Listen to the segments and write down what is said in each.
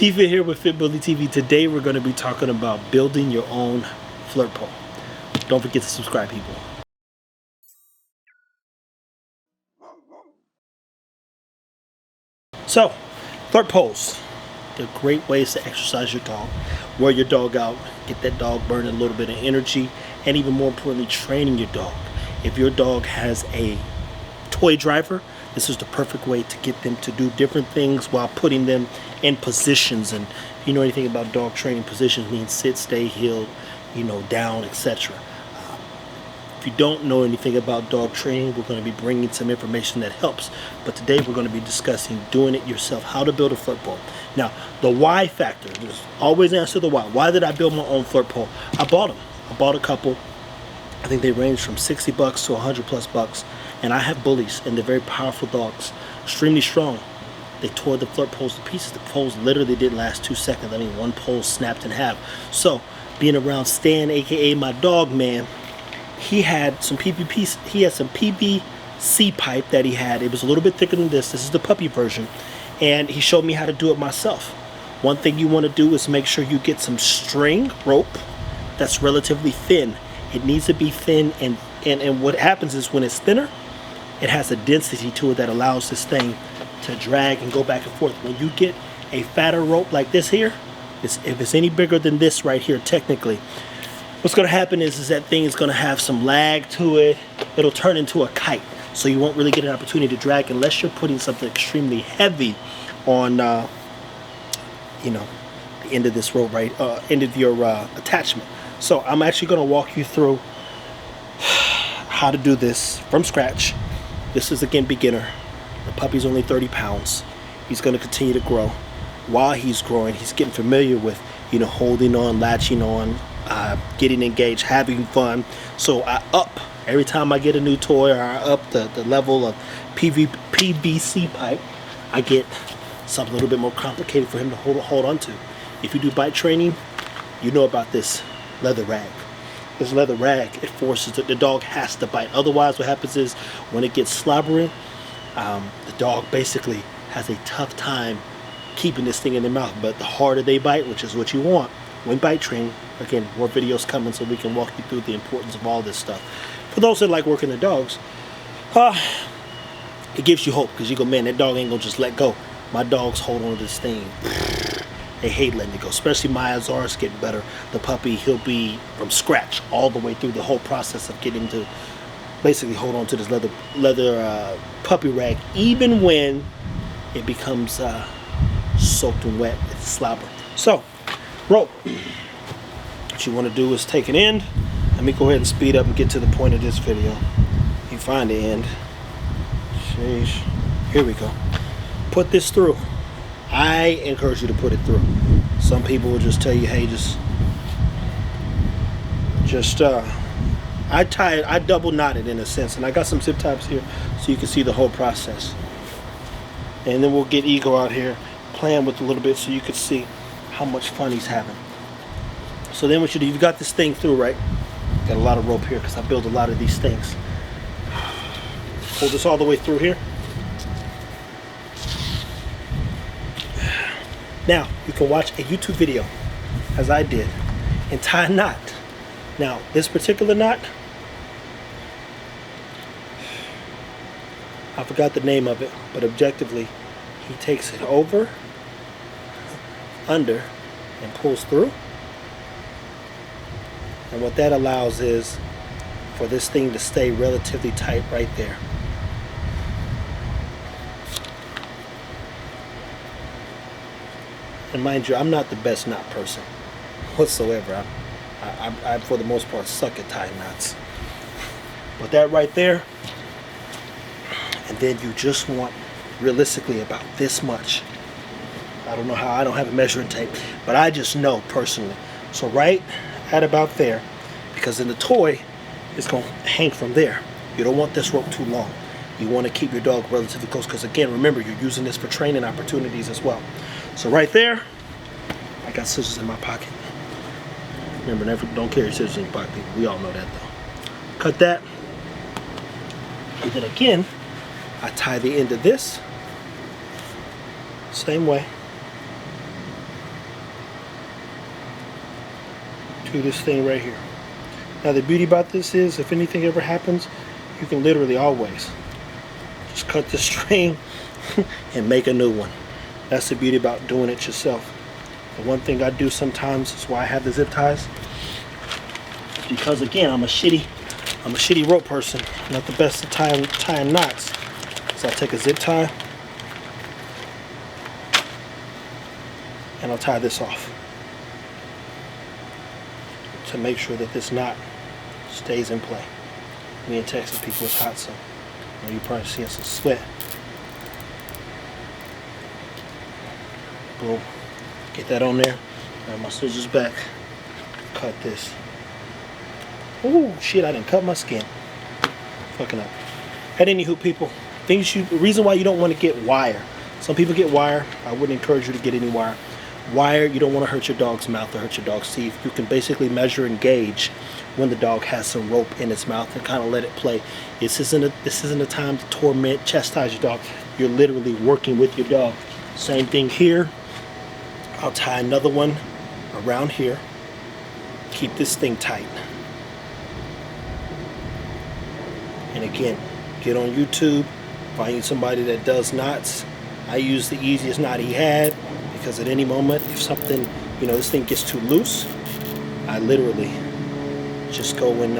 T-Fit here with Fit Bully TV. Today we're going to be talking about building your own flirt pole. Don't forget to subscribe, people. So, flirt poles. They're great ways to exercise your dog. Wear your dog out, get that dog burning a little bit of energy, and even more importantly, training your dog. If your dog has a toy driver, this is the perfect way to get them to do different things while putting them in positions. And if you know anything about dog training, positions means sit, stay, heel, down, etc. If you don't know anything about dog training, we're going to be bringing some information that helps. But today we're going to be discussing doing it yourself, how to build a flirt pole. Now, the why factor, just always answer the why. Why did I build my own flirt pole? I bought them. I bought a couple. I think they range from 60 bucks to 100 plus bucks. And I have bullies, and they're very powerful dogs, extremely strong. They tore the flirt poles to pieces. The poles literally didn't last 2 seconds. I mean, one pole snapped in half. So, being around Stan, aka my dog man, he had some PVC pipe that he had. It was a little bit thicker than this. This is the puppy version. And he showed me how to do it myself. One thing you want to do is make sure you get some string rope that's relatively thin. It needs to be thin, and what happens is when it's thinner, it has a density to it that allows this thing to drag and go back and forth. When you get a fatter rope like this here, if it's any bigger than this right here, technically, what's going to happen is that thing is going to have some lag to it. It'll turn into a kite, so you won't really get an opportunity to drag unless you're putting something extremely heavy on, the end of this rope, right? End of your attachment. So I'm actually going to walk you through how to do this from scratch. This is, again, beginner. The puppy's only 30 pounds. He's going to continue to grow. While he's growing, he's getting familiar with, holding on, latching on, getting engaged, having fun. So I up, every time I get a new toy, or I up the level of PVC pipe, I get something a little bit more complicated for him to hold on to. If you do bite training, you know about this leather rag. This leather rag, it forces the dog has to bite. Otherwise, what happens is when it gets slobbering, the dog basically has a tough time keeping this thing in their mouth. But the harder they bite, which is what you want when bite training, again, more videos coming so we can walk you through the importance of all this stuff. For those that like working the dogs, it gives you hope, because you go, man, that dog ain't gonna just let go. My dogs hold on to this thing. They hate letting it go, especially my Azar's getting better. The puppy, he'll be from scratch all the way through the whole process of getting to basically hold on to this leather puppy rag, even when it becomes soaked and wet, it's slobber. So, rope. What you want to do is take an end. Let me go ahead and speed up and get to the point of this video. You find the end. Sheesh. Here we go. Put this through. I encourage you to put it through. Some people will just tell you, hey, I double knotted in a sense, and I got some zip ties here so you can see the whole process. And then we'll get Ego out here playing with a little bit so you can see how much fun he's having. So then what you do, you've got this thing through, right? Got a lot of rope here because I build a lot of these things. Pull this all the way through here. Now, you can watch a YouTube video, as I did, and tie a knot. Now, this particular knot, I forgot the name of it, but objectively, he takes it over, under, and pulls through. And what that allows is for this thing to stay relatively tight right there. And mind you, I'm not the best knot person whatsoever. I for the most part, suck at tying knots. But that right there, and then you just want, realistically, about this much. I don't know how, I don't have a measuring tape, but I just know personally. So right at about there, because in the toy, it's going to hang from there. You don't want this rope too long. You want to keep your dog relatively close, because again, remember, you're using this for training opportunities as well. So right there, I got scissors in my pocket. Remember, never, don't carry scissors in your pocket, people. We all know that though. Cut that. And then again, I tie the end of this same way. to this thing right here. Now the beauty about this is, if anything ever happens, you can literally always just cut the string and make a new one. That's the beauty about doing it yourself. The one thing I do sometimes is why I have the zip ties, because again, I'm a shitty rope person, not the best at tying knots. So I'll take a zip tie and I'll tie this off to make sure that this knot stays in play. Me in Texas, people, it's hot, so you probably see some sweat. Boom. Get that on there. Got my scissors back. Cut this. Ooh, shit, I didn't cut my skin. Fucking up. At anywho, people, the reason why you don't want to get wire. Some people get wire. I wouldn't encourage you to get any wire. Wire, you don't want to hurt your dog's mouth or hurt your dog's teeth. You can basically measure and gauge when the dog has some rope in its mouth and kind of let it play. This isn't a time to torment, chastise your dog. You're literally working with your dog. Same thing here. I'll tie another one around here. Keep this thing tight. And again, get on YouTube, find you somebody that does knots. I use the easiest knot he had, because at any moment, if something, this thing gets too loose, I literally just go and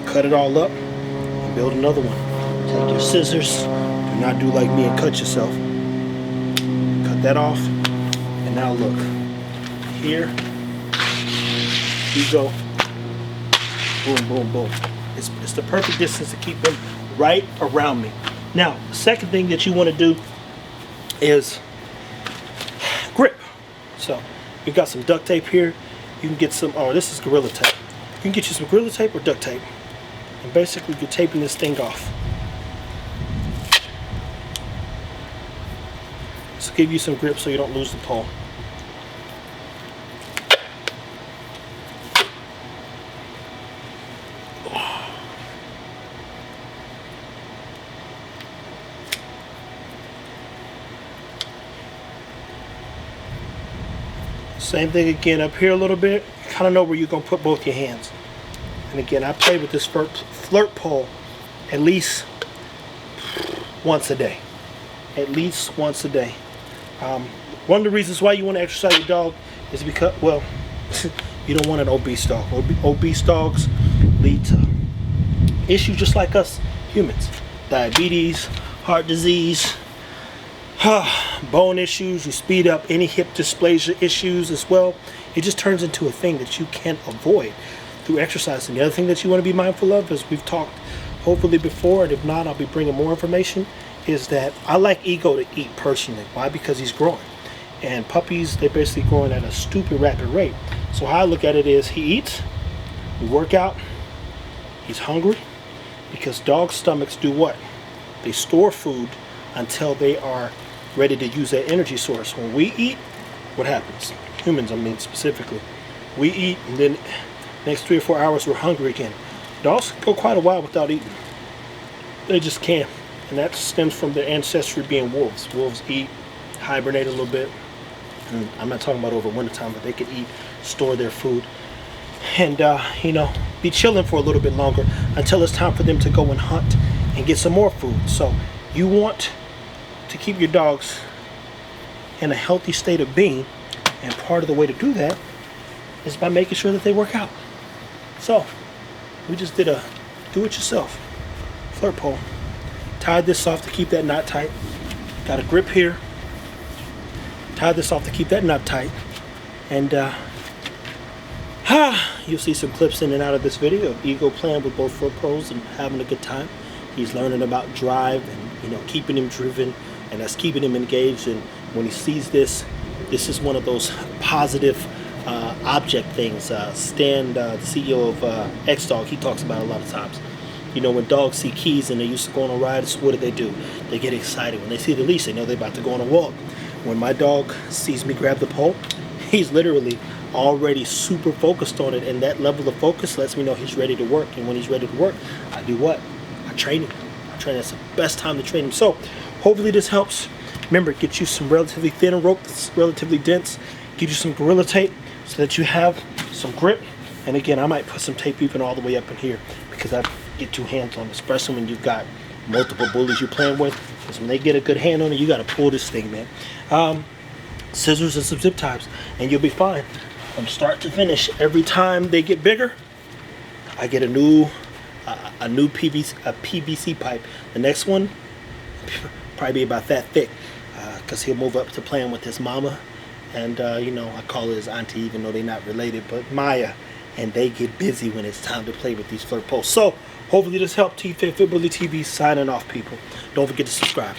cut it all up and build another one. Take your scissors. Do not do like me and cut yourself. Cut that off. And now look. Here you go. Boom, boom, boom. It's the perfect distance to keep them right around me. Now, the second thing that you want to do is grip. So you've got some duct tape here. You can get some, this is Gorilla Tape. You can get you some Gorilla Tape or duct tape. And basically you're taping this thing off. This will give you some grip so you don't lose the pole. Same thing again up here a little bit. You kind of know where you're going to put both your hands. And again, I play with this Flirt pole at least once a day. At least once a day. One of the reasons why you want to exercise your dog is because, well, you don't want an obese dog. Obese dogs lead to issues just like us humans. Diabetes, heart disease, bone issues. You speed up any hip dysplasia issues as well. It just turns into a thing that you can avoid through exercise. And the other thing that you want to be mindful of, as we've talked hopefully before, and if not, I'll be bringing more information, is that I like Ego to eat personally. Why? Because he's growing. And puppies, they're basically growing at a stupid rapid rate. So how I look at it is, he eats, we work out, he's hungry, because dog stomachs do what? They store food until they are ready to use that energy source. When we eat, what happens? Humans, I mean specifically. We eat, and then next 3 or 4 hours we're hungry again. Dogs go quite a while without eating. They just can't. And that stems from their ancestry being wolves. Wolves eat, hibernate a little bit. And I'm not talking about over wintertime, but they can eat, store their food, and be chilling for a little bit longer until it's time for them to go and hunt and get some more food. So you want to keep your dogs in a healthy state of being, and part of the way to do that is by making sure that they work out. So we just did a do-it-yourself flirt pole. Tied this off to keep that knot tight. Got a grip here. Tied this off to keep that knot tight. And you'll see some clips in and out of this video of Ego playing with both foot poles and having a good time. He's learning about drive and keeping him driven, and that's keeping him engaged. And when he sees this is one of those positive object things. Stan, the CEO of X-Dog, he talks about it a lot of times. When dogs see keys and they're used to going on rides, what do? They get excited. When they see the leash, they know they're about to go on a walk. When my dog sees me grab the pole, he's literally already super focused on it, and that level of focus lets me know he's ready to work. And when he's ready to work, I do what? I train him. That's the best time to train him. So hopefully this helps. Remember, get you some relatively thin rope that's relatively dense. Get you some Gorilla Tape so that you have some grip And again, I might put some tape even all the way up in here because I get two hands on it, especially when you've got multiple bullies you're playing with. Because when they get a good hand on it, you got to pull this thing, man. Scissors and some zip ties, and you'll be fine. From start to finish, every time they get bigger, I get a new PVC pipe. The next one probably be about that thick, because he'll move up to playing with his mama, and you know, I call her his auntie even though they're not related, but Maya, and they get busy when it's time to play with these flirt posts. So hopefully this helped. T-Fit Bully TV signing off, people. Don't forget to subscribe.